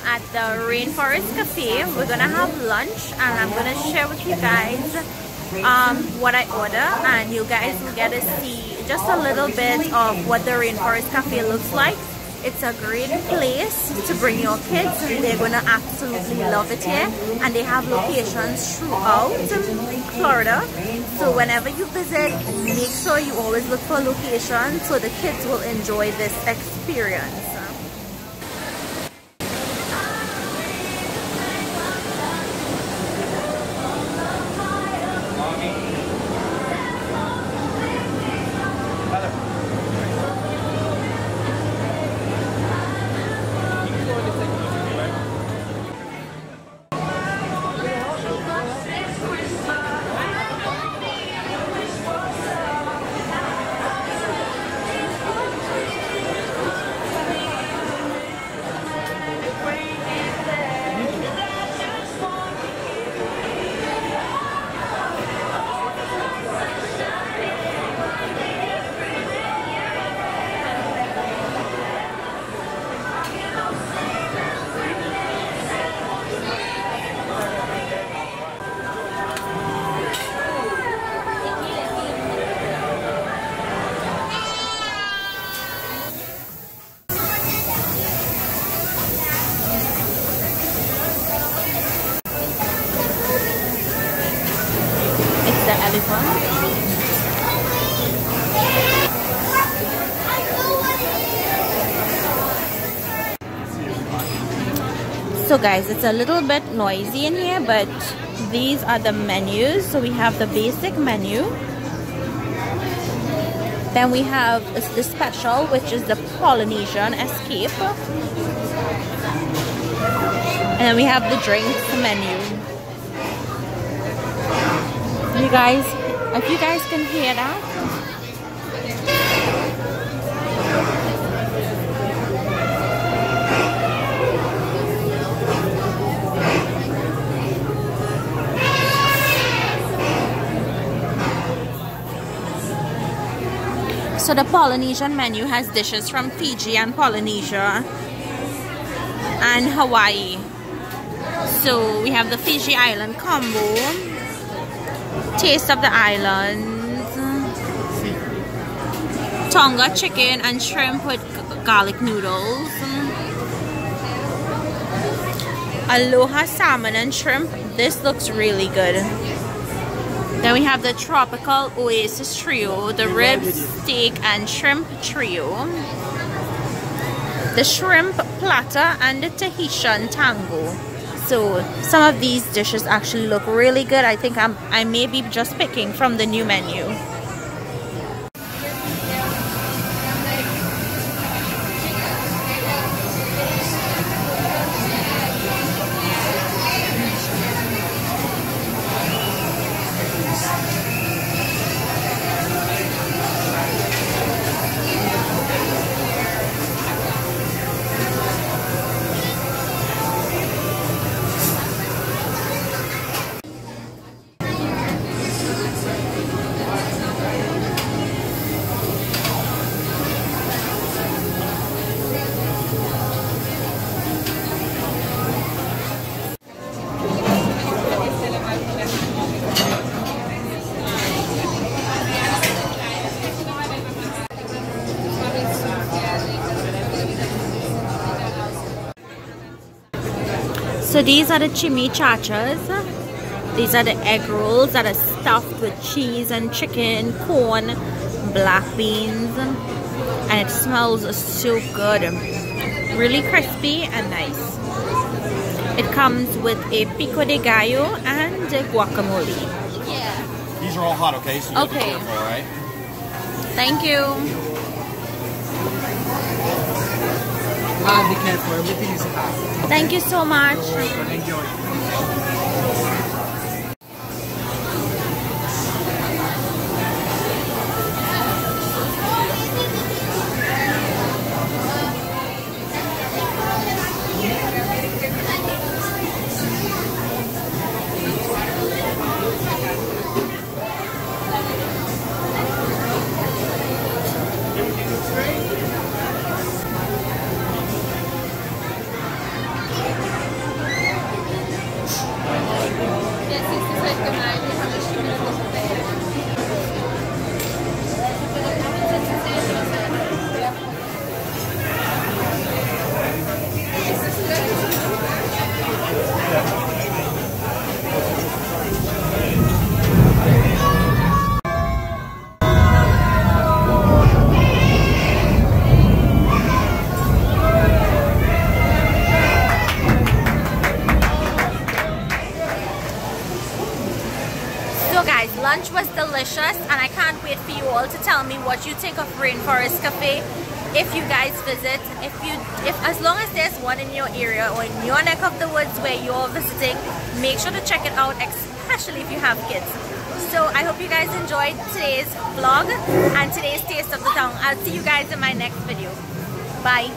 at the Rainforest Cafe. We're gonna have lunch and I'm gonna share with you guys what I order, and you guys will get to see just a little bit of what the Rainforest Cafe looks like. It's a great place to bring your kids. They're gonna absolutely love it here, and they have locations throughout Florida. So whenever you visit, make sure you always look for locations so the kids will enjoy this experience. The elephant. So guys, it's a little bit noisy in here, but these are the menus. So we have the basic menu. Then we have the special, which is the Polynesian Escape. And then we have the drinks menu. You guys, if you guys can hear that. So the Polynesian menu has dishes from Fiji and Polynesia and Hawaii. So we have the Fiji Island combo, Taste of the Islands, Tonga chicken and shrimp with garlic noodles, Aloha salmon and shrimp. This looks really good. Then we have the tropical oasis trio, the ribs, steak and shrimp trio, the shrimp platter and the Tahitian tango. So some of these dishes actually look really good. I think I may be just picking from the new menu. So these are the chimichangas. These are the egg rolls that are stuffed with cheese and chicken, corn, black beans, and it smells so good. Really crispy and nice. It comes with a pico de gallo and guacamole. Yeah. These are all hot, okay? So you have to be careful, all right? Thank you. Be careful, everything is hot. Thank you so much. Enjoy. So guys, lunch was delicious and I can't wait for you all to tell me what you think of Rainforest Cafe if you guys visit. If as long as there's one in your area or in your neck of the woods where you're visiting, make sure to check it out, especially if you have kids. So I hope you guys enjoyed today's vlog and today's taste of the town. I'll see you guys in my next video. Bye.